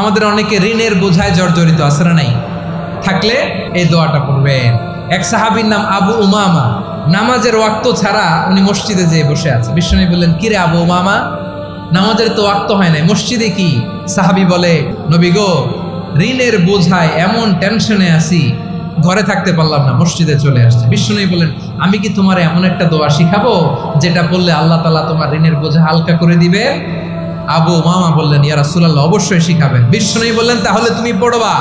আমাদের অনেকে ঋণের বোঝায় জর্জরিত আছে না নাই? থাকলে এই দোয়াটা পড়বেন। এক সাহাবীর নাম আবু উমামা, নামাজের ওয়াক্ত ছাড়া উনি মসজিদে যেয়ে বসে আছে। বিশ্বনবী বললেন, কিরে আবু উমামা, নামাজের তো ওয়াক্ত হয় নাই, মসজিদে কি? সাহাবী বলে, নবী গো, ঋণের বোঝায় এমন টেনশনে আছি, ঘরে থাকতে পারলাম না, মসজিদে চলে আসছে। বিশ্বনবী বলেন, আমি কি তোমার এমন একটা দোয়া শিখাবো যেটা বললে আল্লাহ তাআলা তোমার ঋণের বোঝা হালকা করে দিবে? আবু উমামা বললেন, ইয়া রাসূলুল্লাহ, অবশ্যই শিখাবেন। বিশ্বনবী বললেন, তাহলে তুমি পড়বা,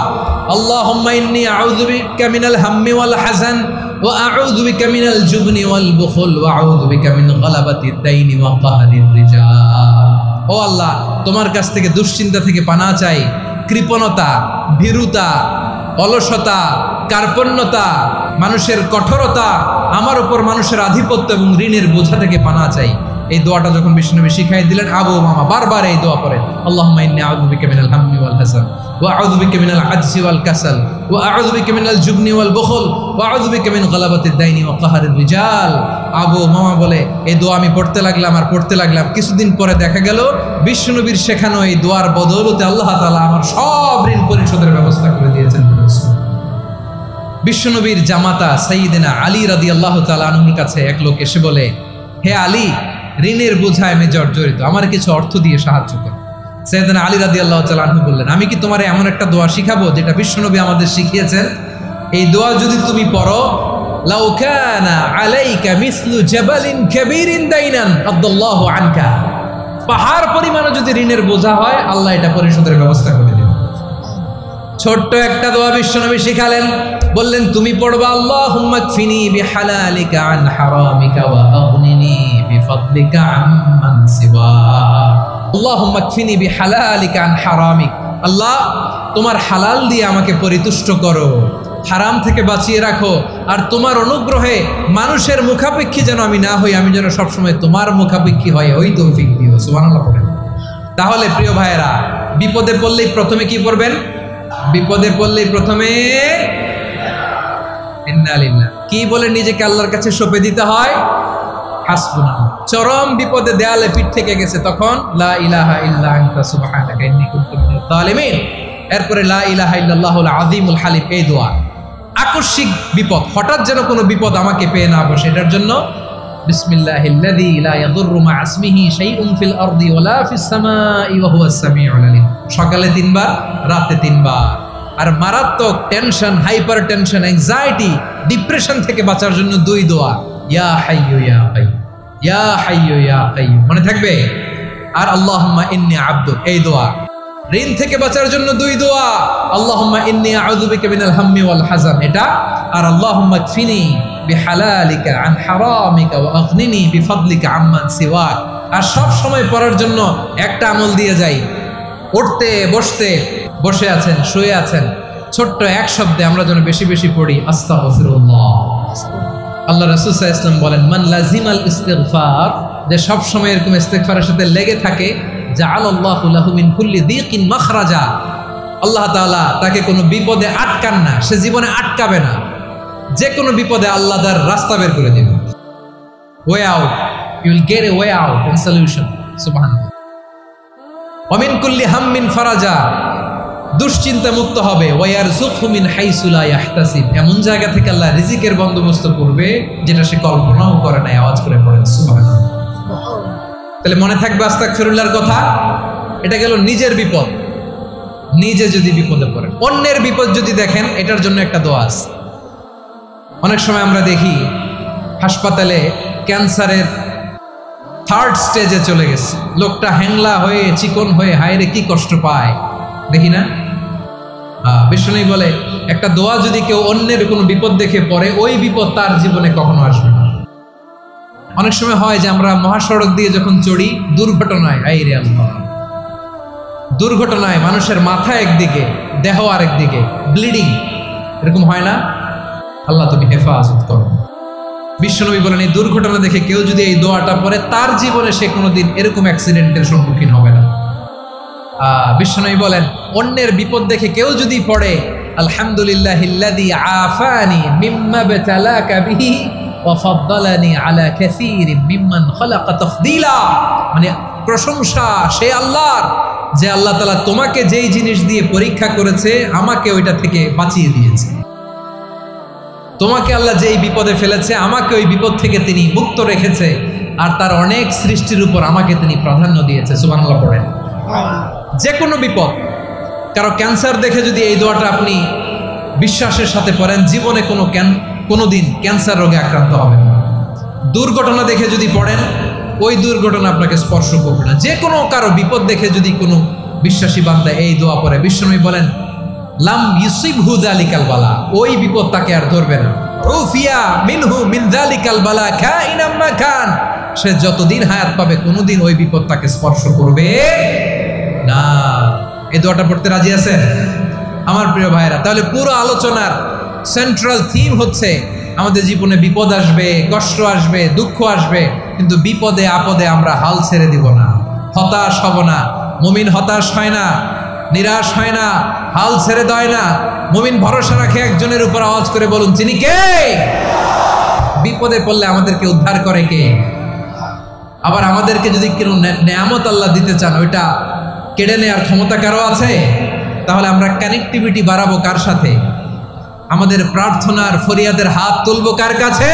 আল্লাহুম্মা ইন্নী আউযু বিকা মিনাল হাম্মি ওয়াল হাযান ওয়া আউযু বিকা মিনাল জুবনি ওয়াল বুখল ওয়া আউযু বিকা মিন গালাবাতিদ দাইনি ওয়া কাহরির রিজাল। ও আল্লাহ, তোমার কাছ থেকে দুশ্চিন্তা থেকে পানাহ চাই, কৃপণতা, ভীরুতা, অলসতা, কার্পণ্যতা, মানুষের কঠোরতা, আমার উপর মানুষের আধিপত্য এবং ঋণের বোঝা থেকে পানাহ চাই। এই দোয়াটা যখন বিশ্বনবী শিখাই দিলেন, আবু উমামা বারবার এই দোয়া পড়েন, আল্লাহুম্মা ইন্নী আউযু বিকা মিনাল হাম্মি ওয়াল হাযান ওয়া আউযু বিকা মিনাল আজজি ওয়াল কাসাল ওয়া আউযু বিকা মিনাল জুবনি ওয়াল বুখল ওয়া আউযু বিকা মিন গালাবাতিদ দাইনি ওয়া কাহরির রিজাল। আবু উমামা বলে, এই দোয়া আমি পড়তে লাগলাম। কিছুদিন পরে দেখা গেল বিশ্বনবীর শেখানো এই দোয়ার বদৌলতে আল্লাহ তাআলা আমার সব ঋণ পরিশোধের ব্যবস্থা করে দিয়েছেন। বিশ্বনবীর জামাতা সাইয়্যিদিনা আলী রাদিয়াল্লাহু তাআলা আনহুর কাছে এক লোক এসে বলে, হে আলী, ঋণের বোঝায় আমি জর্জরিত, আমার কিছু অর্থ দিয়ে সাহায্য করো। সাইয়্যিদিনা আলী রাদিয়াল্লাহু তাআলা আনহু বললেন, আমি কি তোমার এমন একটা দোয়া শিখাবো যেটা বিশ্বনবী আমাদের শিখিয়েছেন? এই দোয়া যদি তুমি পড়ো, লাউ কানা আলাইকা মিসলু জাবালিন কাবীরিন দাইনান আদাল্লাহু আনকা, পাহাড় পরিমাণও যদি ঋণের বোঝা হয়, আল্লাহ এটা পরিশোধের ব্যবস্থা করে দেবেন। ছোট্ট একটা দোয়া বিশ্বনবী শিখালেন, বললেন, তুমি পড়বা, আল্লাহুম্মা কফিনি বিহালালিকা আন হারামিকা ওয়া আগনিনি বিফাদলিকা আম্মান সিওয়াক। আল্লাহুম্মা কফিনি বিহালালিকা আন হারামিক, আল্লাহ তোমার হালাল দিয়ে আমাকে পরিতুষ্ট করো, হারাম থেকে বাঁচিয়ে রাখো, আর তোমার অনুগ্রহে মানুষের মুখাপেক্ষী যেন আমি না হই, আমি যেন সবসময় তোমার মুখাপেক্ষী হয়, ওই তৌফিক দিও। সুবহানাল্লাহ পড়েন। তাহলে প্রিয় ভাইয়েরা, বিপদে পড়লেই প্রথমে কি পড়বেন? বিপদে পড়লেই প্রথমে ইন্না লিল্লাহ কি বলে নিজেকে আল্লাহর কাছে সঁপে দিতে হয়? হাসবুনাল্লাহ। চরম বিপদে দেয়ালে পিঠ থেকে গেছে, তখন লা ইলাহা ইল্লা আনতা সুবহানাকা ইন্নী কুনতু মিনাজ জালিমিন। এরপরে লা ইলাহা ইল্লাল্লাহুল আযীমুল হালিম, এই দোয়া। আকস্মিক বিপদ, হঠাৎ যেন কোনো বিপদ আমাকে পেয়ে না বসে, এটার জন্য বিসমিল্লাহিল্লাযী লা ইয়াদুররু মা ইসমিহি শাইউন ফিল আরদি ওয়ালা ফিস সামাই ওয়া হুয়াস সামিউল আলীম। সকালে 3 বার, রাতে 3 বার। আর মারাত্মক tension, hyper tension, anxiety, depression থেকে বাঁচার জন্য 2 দোয়া, ইয়া হাইয়্যু ইয়া কাইয়্যুম, ইয়া হাইয়্যু ইয়া কাইয়্যুম, মনে থাকবে? আর আল্লাহুম্মা ইন্নী আবদুক, এই দোয়া। ঋণ থেকে বাঁচার জন্য 2 দোয়া, আল্লাহুম্মা ইন্নী আউযু বিকা মিনাল হাম্মি ওয়াল হাযান, এটা। আর আল্লাহুম্মা কফিনি বিহালালিকা আন হারামিকা ওয়া আগনিনি বিফাদলিকা আম্মান সিওয়াক। আর সব সময় পড়ার জন্য একটা আমল দিয়ে যাই, উঠতে বসতে, বসে আছেন, শুয়ে আছেন, ছোট্ট এক শব্দে আমরা যেন বেশি বেশি পড়ি, আস্তাগফিরুল্লাহ। আল্লাহ রাসূল সাল্লাল্লাহু আলাইহি ওয়াসাল্লাম বলেন, মান লাজিমাল ইস্তিগফার, যে সব সময় এরকম ইস্তিগফারের সাথে লেগে থাকে, জাআলাল্লাহু লাহু মিন কুল্লি যিকিন মাখরাজা, আল্লাহ তাআলা তাকে কোনো বিপদে আটকান না, সে জীবনে আটকাবে না, যে কোনো বিপদে আল্লাহ তার রাস্তা বের করে দিবেন। Way out, you will get a way out and solution. সুবহানাল্লাহ। ওয়া মিন কুল্লি হাম্মিন ফারাজা, দুশ্চিন্তা মুক্ত হবে। ওয়া ইয়ারযুকহু মিন হাইসু লা ইয়াহতাসিব, এমন জায়গা থেকে আল্লাহ রিজিকের বন্দোবস্ত করবে যেটা সে কল্পনাও করে নাই। আওয়াজ করে পড়েন সুবহানাল্লাহ। তাহলে মনে থাকবে আস্তাগফিরুল্লাহর কথা। এটা গেল নিজের বিপদ, নিজে যদি বিপদে পড়েন। অন্যের বিপদ যদি দেখেন, এটার জন্য একটা দোয়া আছে। অনেক সময় আমরা দেখি হাসপাতালে ক্যান্সারের 3rd স্টেজে চলে গেছে, লোকটা হ্যাংলা হয়ে, চিকন হয়ে, হায়রে কি কষ্ট পায়, দেখি না? বিশ্বনবী বলে, একটা দোয়া যদি কেউ অন্যের কোনো বিপদ দেখে পড়ে, ওই বিপদ তার জীবনে কখনো আসবে না। অনেক সময় হয় যে আমরা মহাসড়ক দিয়ে যখন চড়ি, দুর্ঘটনায়, আইরে আল্লাহ, দুর্ঘটনায় মানুষের মাথা একদিকে, দেহ আরেকদিকে, ব্লিডিং, এরকম হয় না? আল্লাহ তুমি হেফাজত করো। বিশ্বনবী বলেন, এই দুর্ঘটনা দেখে কেউ যদি এই দোয়াটা পড়ে, তার জীবনে সে কোনোদিন এরকম অ্যাক্সিডেন্টের সম্মুখীন হবে না। বিশ্বনবী বলেন, অন্যের বিপদ দেখে কেউ যদি পড়ে, আলহামদুলিল্লাহিল্লাযী আফানি মিম্মা বতালাকা বিহি ওয়া ফাদ্দালানি আলা কাসীরিম মিম্মান খালাকা তাফদীলা, মানে প্রশংসা সে আল্লাহর যে আল্লাহ তাআলা তোমাকে যেই জিনিস দিয়ে পরীক্ষা করেছে আমাকে ওইটা থেকে বাঁচিয়ে দিয়েছে। তোমাকে আল্লাহ যেই বিপদে ফেলেছে আমাকে ওই বিপদ থেকে তিনি মুক্ত রেখেছে, আর তার অনেক সৃষ্টির উপর আমাকে তিনি প্রাধান্য দিয়েছে। সুবহানাল্লাহ পড়েন। যে কোনো বিপদ, কারো ক্যান্সার দেখে যদি এই দোয়াটা আপনি বিশ্বাসের সাথে পড়েন, জীবনে কোনোদিন ক্যান্সার রোগে আক্রান্ত হবেন না। দুর্ঘটনা দেখে যদি পড়েন, ওই দুর্ঘটনা আপনাকে স্পর্শ করবে না। যে কোনো কারো বিপদ দেখে যদি কোনো বিশ্বাসী বান্দা এই দোয়া পড়ে, বিশ্বনবী বলেন লাম ইউসিবহু যালিকাল বালা, ওই বিপদ তাকে আর ধরবে না। উফিয়া মিনহু মিন যালিকাল বালা কাইনাম মা কান, সে যতদিন হায়াত পাবে কোনোদিন ওই বিপদ তাকে স্পর্শ করবে না। এই দোয়াটা পড়তে রাজি আছেন আমার প্রিয় ভাইরা? তাহলে পুরো আলোচনার সেন্ট্রাল থিম হচ্ছে আমাদের জীবনে বিপদ আসবে, কষ্ট আসবে, দুঃখ আসবে, কিন্তু বিপদে আপদে আমরা হাল ছেড়ে দিব না, হতাশ হব না। মুমিন হতাশ হয় না, নিরাশ হয় না, হাল ছেড়ে দেয় না। মুমিন ভরসা রাখে একজনের উপর। আওয়াজ করে বলুন, তিনি কে? বিপদে পড়লে আমাদেরকে উদ্ধার করে কে? আবার আমাদেরকে যদি কোনো নেয়ামত আল্লাহ দিতে চান, ওইটা কেড়ে নেওয়ার ক্ষমতা কারো আছে? তাহলে আমরা কানেক্টিভিটি বাড়াবো কার সাথে? আমাদের প্রার্থনার ফরিয়াদের হাত তুলবো কার কাছে?